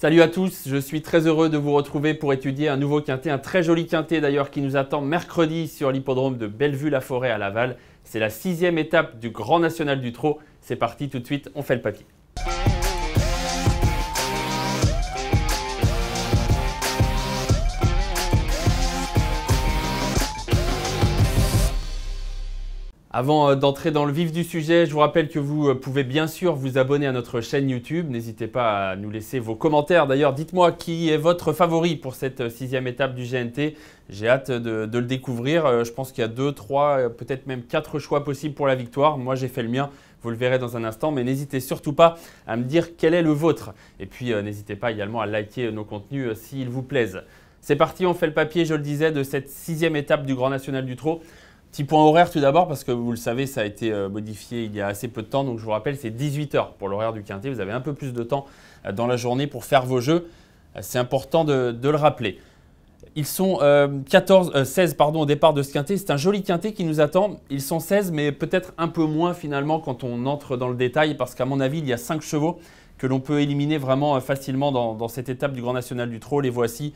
Salut à tous, je suis très heureux de vous retrouver pour étudier un nouveau quintet, un très joli quintet d'ailleurs qui nous attend mercredi sur l'hippodrome de Bellevue-la-Forêt à Laval. C'est la 6e étape du Grand National du Trot. C'est parti tout de suite, on fait le papier. Avant d'entrer dans le vif du sujet, je vous rappelle que vous pouvez bien sûr vous abonner à notre chaîne YouTube. N'hésitez pas à nous laisser vos commentaires. D'ailleurs, dites-moi qui est votre favori pour cette 6e étape du GNT. J'ai hâte de le découvrir. Je pense qu'il y a 2, 3, peut-être même 4 choix possibles pour la victoire. Moi, j'ai fait le mien. Vous le verrez dans un instant. Mais n'hésitez surtout pas à me dire quel est le vôtre. Et puis, n'hésitez pas également à liker nos contenus s'ils vous plaisent. C'est parti, on fait le papier, je le disais, de cette 6e étape du Grand National du Trot. Petit point horaire tout d'abord parce que vous le savez, ça a été modifié il y a assez peu de temps. Donc je vous rappelle, c'est 18 h pour l'horaire du quintet. Vous avez un peu plus de temps dans la journée pour faire vos jeux. C'est important de le rappeler. Ils sont 16 au départ de ce quintet. C'est un joli quintet qui nous attend. Ils sont 16 mais peut-être un peu moins finalement quand on entre dans le détail parce qu'à mon avis, il y a 5 chevaux que l'on peut éliminer vraiment facilement dans cette étape du Grand National du Trot. Les voici.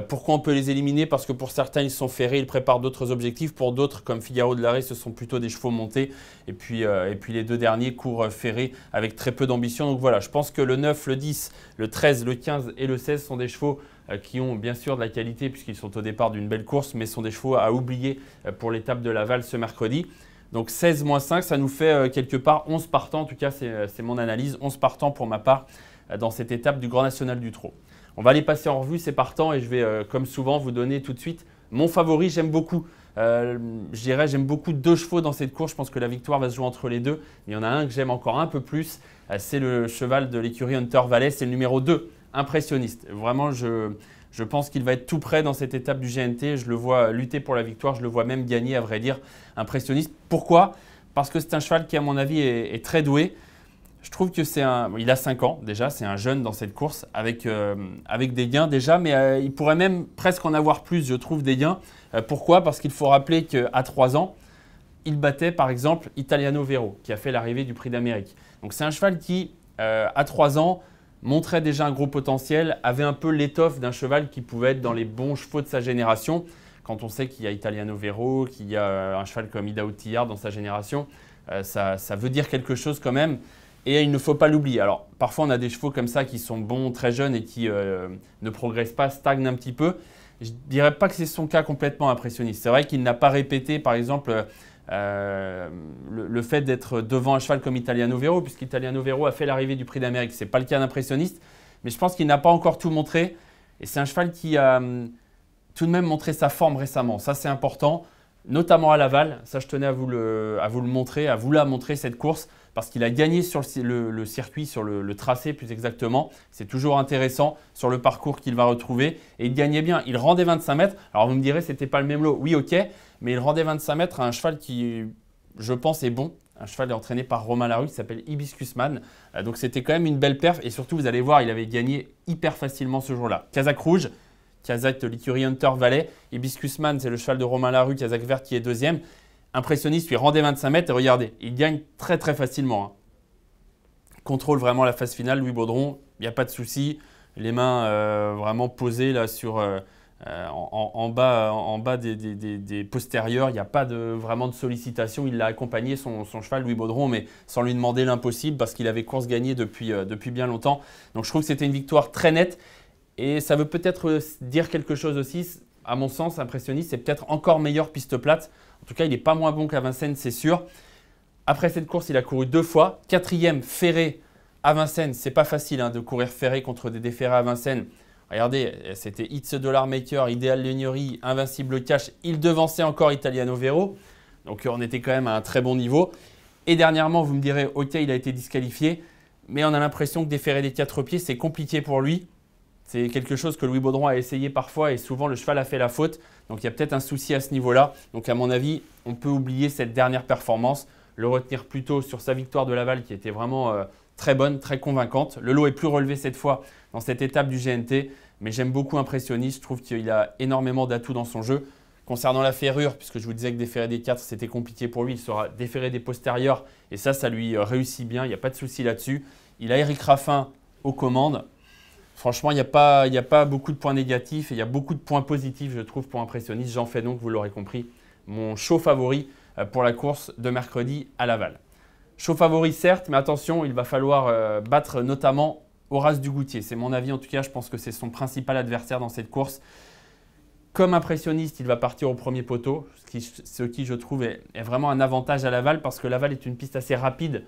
Pourquoi on peut les éliminer? Parce que pour certains, ils sont ferrés, ils préparent d'autres objectifs. Pour d'autres, comme Figaro de l'Arrêt, ce sont plutôt des chevaux montés. Et puis les deux derniers courent ferrés avec très peu d'ambition. Donc voilà, je pense que le 9, le 10, le 13, le 15 et le 16 sont des chevaux qui ont bien sûr de la qualité puisqu'ils sont au départ d'une belle course, mais sont des chevaux à oublier pour l'étape de Laval ce mercredi. Donc 16 moins 5, ça nous fait quelque part 11 partants. En tout cas, c'est mon analyse. 11 partants pour ma part dans cette étape du Grand National du Trot. On va les passer en revue ces partants et je vais, comme souvent, vous donner tout de suite mon favori. J'aime beaucoup. J'aime beaucoup 2 chevaux dans cette course. Je pense que la victoire va se jouer entre les deux. Mais il y en a un que j'aime encore un peu plus. C'est le cheval de l'écurie Hunter Valley. C'est le numéro 2, Impressionniste. Vraiment, je pense qu'il va être tout près dans cette étape du GNT. Je le vois lutter pour la victoire. Je le vois même gagner, à vrai dire, Impressionniste. Pourquoi? Parce que c'est un cheval qui, à mon avis, est très doué. Je trouve que il a 5 ans déjà, c'est un jeune dans cette course avec des gains déjà, mais il pourrait même presque en avoir plus, je trouve, des gains. Pourquoi? Parce qu'il faut rappeler qu'à 3 ans, il battait par exemple Italiano Vero, qui a fait l'arrivée du Prix d'Amérique. Donc c'est un cheval qui, à 3 ans, montrait déjà un gros potentiel, avait un peu l'étoffe d'un cheval qui pouvait être dans les bons chevaux de sa génération. Quand on sait qu'il y a Italiano Vero, qu'il y a un cheval comme Ida Outillard dans sa génération, ça veut dire quelque chose quand même. Et il ne faut pas l'oublier. Alors, parfois, on a des chevaux comme ça qui sont bons, très jeunes et qui ne progressent pas, stagnent un petit peu. Je ne dirais pas que c'est son cas complètement Impressionniste. C'est vrai qu'il n'a pas répété, par exemple, le fait d'être devant un cheval comme Italiano Vero, puisqu'Italiano Vero a fait l'arrivée du Prix d'Amérique. Ce n'est pas le cas d'Impressionniste, mais je pense qu'il n'a pas encore tout montré. Et c'est un cheval qui a tout de même montré sa forme récemment. Ça, c'est important, notamment à Laval. Ça, je tenais à vous le montrer, à vous la montrer, cette course. Parce qu'il a gagné sur le circuit, sur le tracé plus exactement. C'est toujours intéressant sur le parcours qu'il va retrouver. Et il gagnait bien. Il rendait 25 mètres. Alors vous me direz, ce n'était pas le même lot. Oui, ok. Mais il rendait 25 mètres à un cheval qui, je pense, est bon. Un cheval entraîné par Romain Larue qui s'appelle Hibiscus Man. Donc c'était quand même une belle perf. Et surtout, vous allez voir, il avait gagné hyper facilement ce jour-là. Kazakh Rouge, Kazakh de l'écurie Hunter Valley. Hibiscus Man, c'est le cheval de Romain Larue, Kazakh Vert qui est 2e. Impressionniste, lui rendait 25 mètres et regardez, il gagne très très facilement. Contrôle vraiment la phase finale, Louis Baudron, il n'y a pas de souci. Les mains vraiment posées là en bas des postérieurs, il n'y a pas vraiment de sollicitation. Il l'a accompagné, son cheval Louis Baudron, mais sans lui demander l'impossible parce qu'il avait course gagnée depuis bien longtemps. Donc je trouve que c'était une victoire très nette et ça veut peut-être dire quelque chose aussi. À mon sens, Impressionniste, c'est peut-être encore meilleur piste plate. En tout cas, il n'est pas moins bon qu'à Vincennes, c'est sûr. Après cette course, il a couru 2 fois. 4e ferré à Vincennes. C'est pas facile de courir ferré contre des déferrés à Vincennes. Regardez, c'était It's Dollar Maker, Idéal Legnerie, Invincible Cash. Il devançait encore Italiano Vero. Donc on était quand même à un très bon niveau. Et dernièrement, vous me direz, ok, il a été disqualifié. Mais on a l'impression que déferrer des 4 pieds, c'est compliqué pour lui. C'est quelque chose que Louis Baudron a essayé parfois et souvent le cheval a fait la faute. Donc il y a peut-être un souci à ce niveau-là. Donc à mon avis, on peut oublier cette dernière performance, le retenir plutôt sur sa victoire de Laval qui était vraiment très bonne, très convaincante. Le lot est plus relevé cette fois dans cette étape du GNT, mais j'aime beaucoup Impressionniste. Je trouve qu'il a énormément d'atouts dans son jeu. Concernant la ferrure, puisque je vous disais que déferrer des 4, c'était compliqué pour lui, il sera déferré des postérieurs et ça lui réussit bien, il n'y a pas de souci là-dessus. Il a Éric Raffin aux commandes. Franchement, il n'y a pas beaucoup de points négatifs et il y a beaucoup de points positifs, je trouve, pour Impressionniste. J'en fais donc, vous l'aurez compris, mon show favori pour la course de mercredi à Laval. Show favori, certes, mais attention, il va falloir battre notamment Horace Dugoutier. C'est mon avis en tout cas, je pense que c'est son principal adversaire dans cette course. Comme Impressionniste, il va partir au premier poteau, ce qui je trouve est vraiment un avantage à Laval parce que Laval est une piste assez rapide,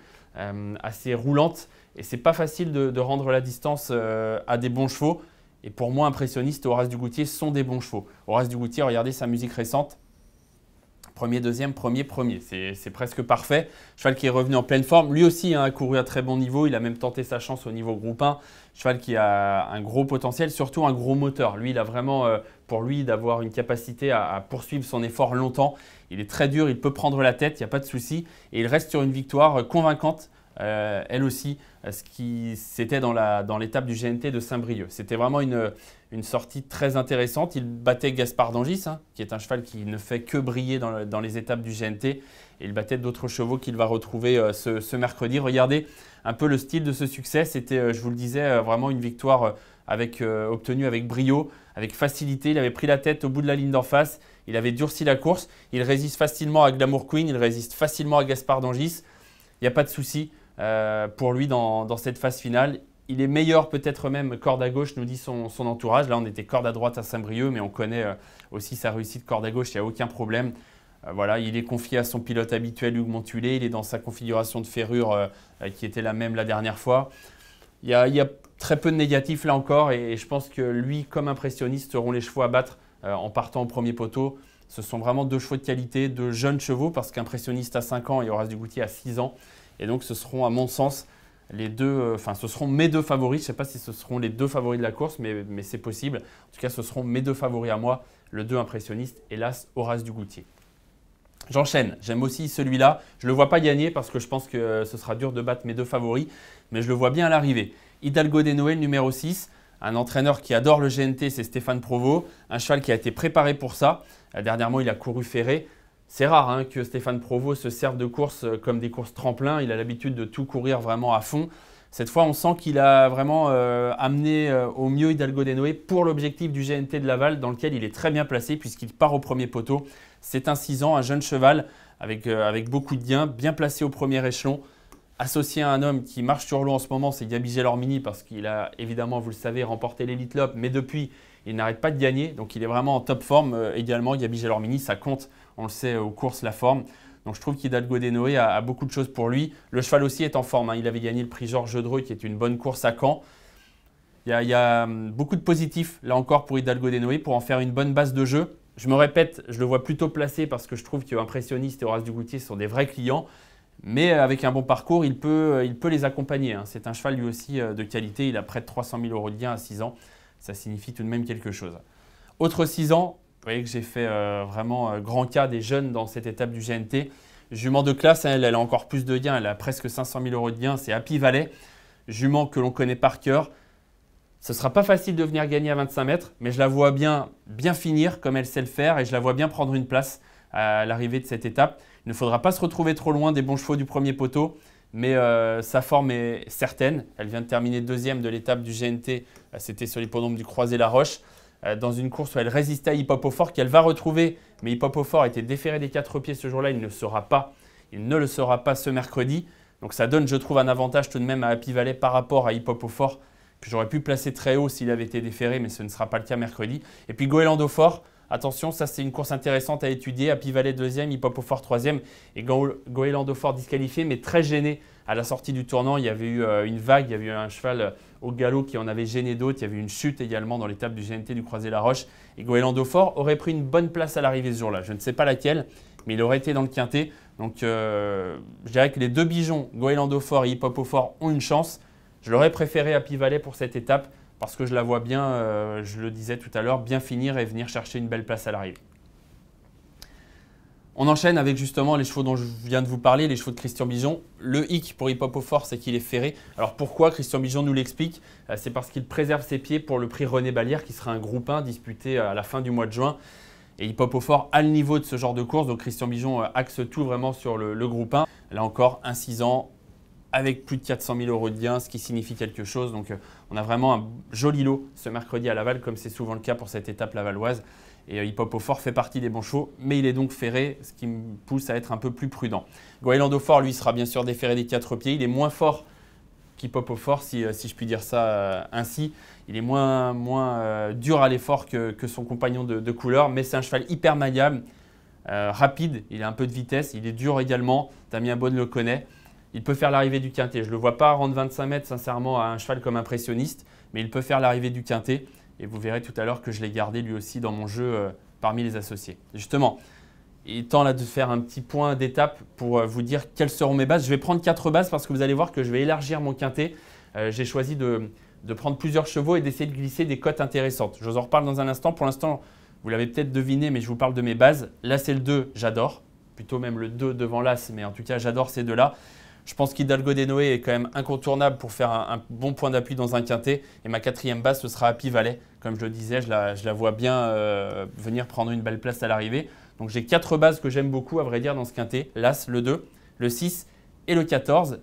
assez roulante et c'est pas facile de rendre la distance à des bons chevaux. Et pour moi, Impressionniste et Horace Dugoutier sont des bons chevaux. Horace Dugoutier, regardez sa musique récente. Premier, deuxième, premier. C'est presque parfait. Cheval qui est revenu en pleine forme. Lui aussi a couru à très bon niveau. Il a même tenté sa chance au niveau groupe 1. Cheval qui a un gros potentiel, surtout un gros moteur. Lui, il a vraiment, pour lui, d'avoir une capacité à poursuivre son effort longtemps. Il est très dur, il peut prendre la tête, il n'y a pas de souci. Et il reste sur une victoire convaincante, elle aussi, ce qui c'était dans l'étape du GNT de Saint-Brieuc. C'était vraiment une sortie très intéressante. Il battait Gaspard d'Angis, qui est un cheval qui ne fait que briller dans les étapes du GNT. Et il battait d'autres chevaux qu'il va retrouver ce mercredi. Regardez un peu le style de ce succès. C'était, je vous le disais, vraiment une victoire obtenue avec brio, avec facilité. Il avait pris la tête au bout de la ligne d'en face. Il avait durci la course. Il résiste facilement à Glamour Queen. Il résiste facilement à Gaspard d'Angis. Il n'y a pas de souci pour lui dans cette phase finale. Il est meilleur peut-être même corde à gauche, nous dit son entourage. Là, on était corde à droite à Saint-Brieuc, mais on connaît aussi sa réussite corde à gauche, il n'y a aucun problème. Voilà, il est confié à son pilote habituel, Hugues Montulé. Il est dans sa configuration de ferrure qui était la même la dernière fois. Il y a très peu de négatifs là encore et je pense que lui, comme Impressionniste, seront les chevaux à battre en partant au premier poteau. Ce sont vraiment deux chevaux de qualité, deux jeunes chevaux parce qu'Impressionniste a 5 ans et Horace Dugoutier a 6 ans. Et donc, ce seront à mon sens ce seront mes deux favoris. Je ne sais pas si ce seront les deux favoris de la course, mais c'est possible. En tout cas, ce seront mes deux favoris à moi, le 2 Impressionniste et l'As Horace Dugoutier. J'enchaîne. J'aime aussi celui-là. Je ne le vois pas gagner parce que je pense que ce sera dur de battre mes deux favoris, mais je le vois bien à l'arrivée. Hidalgo des Noël, numéro 6. Un entraîneur qui adore le GNT, c'est Stéphane Provost. Un cheval qui a été préparé pour ça. Dernièrement, il a couru ferré. C'est rare que Stéphane Provost se serve de courses comme des courses tremplins. Il a l'habitude de tout courir vraiment à fond. Cette fois, on sent qu'il a vraiment amené au mieux Hidalgo des Noé pour l'objectif du GNT de Laval, dans lequel il est très bien placé puisqu'il part au premier poteau. C'est un 6 ans, un jeune cheval avec beaucoup de gains, bien placé au premier échelon. Associé à un homme qui marche sur l'eau en ce moment, c'est Gabi Gelormini parce qu'il a évidemment, vous le savez, remporté l'Elite Lopp, mais depuis, il n'arrête pas de gagner. Donc, il est vraiment en top forme également. Gabi Gelormini, ça compte, on le sait, aux courses, la forme. Donc, je trouve qu'Hidalgo des Noé a beaucoup de choses pour lui. Le cheval aussi est en forme. Il avait gagné le prix Georges Dreux, qui est une bonne course à Caen. Il y a beaucoup de positifs, là encore, pour Hidalgo des Noé, pour en faire une bonne base de jeu. Je me répète, je le vois plutôt placé parce que je trouve qu'Impressionniste et Horace Dugoutier sont des vrais clients. Mais avec un bon parcours, il peut les accompagner. C'est un cheval lui aussi de qualité. Il a près de 300 000 € de gain à 6 ans. Ça signifie tout de même quelque chose. Autre 6 ans, vous voyez que j'ai fait vraiment grand cas des jeunes dans cette étape du GNT. Jument de classe, elle a encore plus de gains. Elle a presque 500 000 € de gain. C'est Happy Valley. Jument que l'on connaît par cœur. Ce ne sera pas facile de venir gagner à 25 mètres, mais je la vois bien finir comme elle sait le faire et je la vois bien prendre une place à l'arrivée de cette étape. Il ne faudra pas se retrouver trop loin des bons chevaux du premier poteau, mais sa forme est certaine. Elle vient de terminer deuxième de l'étape du GNT, c'était sur l'hippodrome du Croisé-la-Roche, dans une course où elle résistait à Hip Hop au Fort qu'elle va retrouver, mais Hip Hop au Fort était déféré des 4 pieds ce jour-là, il ne le sera pas ce mercredi. Donc ça donne, je trouve, un avantage tout de même à Happy Valley par rapport à Hip Hop au Fort, que j'aurais pu placer très haut s'il avait été déféré, mais ce ne sera pas le cas mercredi. Et puis Goéland au Fort. Attention, ça c'est une course intéressante à étudier. Happy Valley 2e, Hip Hop au Fort 3e et Goéland au Fort disqualifié, mais très gêné à la sortie du tournant. Il y avait eu une vague, il y avait eu un cheval au galop qui en avait gêné d'autres. Il y avait eu une chute également dans l'étape du GNT du Croisé-la-Roche. Et Goéland au Fort aurait pris une bonne place à l'arrivée ce jour-là. Je ne sais pas laquelle, mais il aurait été dans le quintet. Donc je dirais que les deux bijoux, Goéland au Fort et Hip Hop au Fort, ont une chance. Je l'aurais préféré Happy Valley pour cette étape, parce que je la vois bien, je le disais tout à l'heure, bien finir et venir chercher une belle place à l'arrivée. On enchaîne avec justement les chevaux dont je viens de vous parler, les chevaux de Christian Bijon. Le hic pour Hip Hop au Fort, c'est qu'il est ferré. Alors pourquoi? Christian Bijon nous l'explique. C'est parce qu'il préserve ses pieds pour le prix René Ballière, qui sera un groupe 1 disputé à la fin du mois de juin. Et Hip Hop au Fort a le niveau de ce genre de course, donc Christian Bijon axe tout vraiment sur le groupe 1. Là encore, un 6 ans. avec plus de 400 000 € de gain, ce qui signifie quelque chose. Donc on a vraiment un joli lot ce mercredi à Laval, comme c'est souvent le cas pour cette étape lavalloise. Et Hip Hop au Fort fait partie des bons chevaux, mais il est donc ferré, ce qui me pousse à être un peu plus prudent. Goéland au Fort, lui, sera bien sûr déferré des 4 pieds. Il est moins fort qu'Hip Hop au Fort, si je puis dire ça ainsi. Il est moins dur à l'effort que son compagnon de couleur, mais c'est un cheval hyper maniable, rapide, il a un peu de vitesse, il est dur également. Damien Bonne le connaît. Il peut faire l'arrivée du quintet. Je ne le vois pas rendre 25 mètres, sincèrement, à un cheval comme impressionniste, mais il peut faire l'arrivée du quintet. Et vous verrez tout à l'heure que je l'ai gardé lui aussi dans mon jeu parmi les associés. Justement, il est temps là de faire un petit point d'étape pour vous dire quelles seront mes bases. Je vais prendre 4 bases parce que vous allez voir que je vais élargir mon quintet. J'ai choisi de prendre plusieurs chevaux et d'essayer de glisser des cotes intéressantes. Je vous en reparle dans un instant. Pour l'instant, vous l'avez peut-être deviné, mais je vous parle de mes bases. Là, c'est le 2, j'adore. Plutôt même le 2 devant l'As, mais en tout cas, j'adore ces deux-là. Je pense qu'Hidalgo des Noé est quand même incontournable pour faire un bon point d'appui dans un quintet. Et ma 4e base, ce sera Happy Valley. Comme je le disais, je la vois bien venir prendre une belle place à l'arrivée. Donc j'ai 4 bases que j'aime beaucoup, à vrai dire, dans ce quintet. L'As, le 2, le 6 et le 14.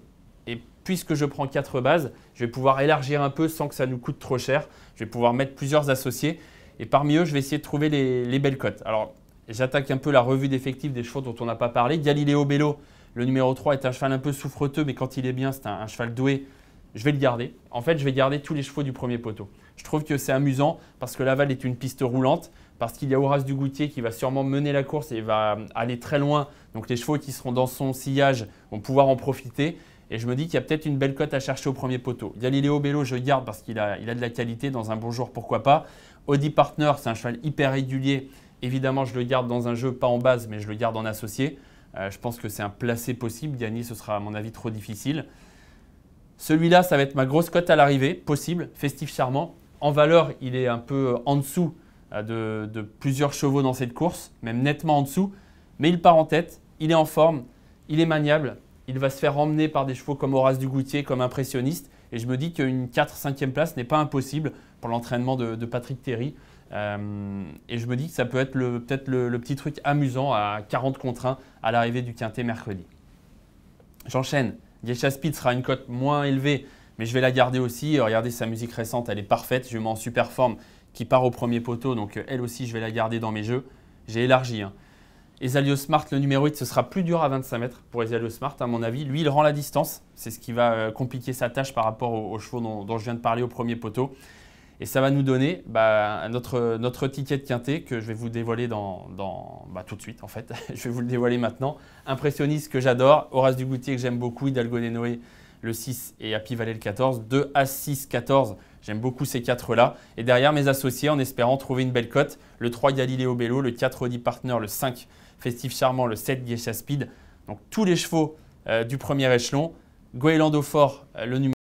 Et puisque je prends 4 bases, je vais pouvoir élargir un peu sans que ça nous coûte trop cher. Je vais pouvoir mettre plusieurs associés. Et parmi eux, je vais essayer de trouver les belles cotes. Alors, j'attaque un peu la revue d'effectifs des chevaux dont on n'a pas parlé. Galileo Bello. Le numéro 3 est un cheval un peu souffreteux, mais quand il est bien, c'est un cheval doué. Je vais le garder. En fait, je vais garder tous les chevaux du premier poteau. Je trouve que c'est amusant parce que Laval est une piste roulante, parce qu'il y a Horace Dugoutier qui va sûrement mener la course et va aller très loin. Donc les chevaux qui seront dans son sillage vont pouvoir en profiter. Et je me dis qu'il y a peut-être une belle cote à chercher au premier poteau. Galileo Bello, je garde parce qu'il a de la qualité. Dans un bon jour, pourquoi pas. Audi Partner, c'est un cheval hyper régulier. Évidemment, je le garde dans un jeu, pas en base, mais je le garde en associé. Je pense que c'est un placé possible. Gagner, ce sera à mon avis trop difficile. Celui-là, ça va être ma grosse cote à l'arrivée, possible, Festif Charmant. En valeur, il est un peu en dessous de plusieurs chevaux dans cette course, même nettement en dessous. Mais il part en tête, il est en forme, il est maniable. Il va se faire emmener par des chevaux comme Horace Dugoutier, comme impressionniste. Et je me dis qu'une 4-5e place n'est pas impossible pour l'entraînement de Patrick Terry. Et je me dis que ça peut être peut-être le petit truc amusant à 40 contre 1 à l'arrivée du quintet mercredi. J'enchaîne. Geisha Speed sera une cote moins élevée, mais je vais la garder aussi. Regardez sa musique récente, elle est parfaite. Je mets en super forme qui part au premier poteau, donc elle aussi je vais la garder dans mes jeux. J'ai élargi. Esalio Smart, le numéro 8, ce sera plus dur à 25 mètres pour Esalio Smart à mon avis. Lui, il rend la distance. C'est ce qui va compliquer sa tâche par rapport aux chevaux dont je viens de parler au premier poteau. Et ça va nous donner notre ticket de quintet que je vais vous dévoiler tout de suite en fait. Je vais vous le dévoiler maintenant. Impressionniste que j'adore, Horace Dugoutier que j'aime beaucoup, Hidalgo des Noé le 6 et Happy Valley le 14. 2 As 6 14, j'aime beaucoup ces 4-là. Et derrière mes associés en espérant trouver une belle cote, le 3 Galileo Bello, le 4 Audi Partner, le 5 Festif Charmant, le 7 Geisha Speed. Donc tous les chevaux du premier échelon. Goéland au Fort, le numéro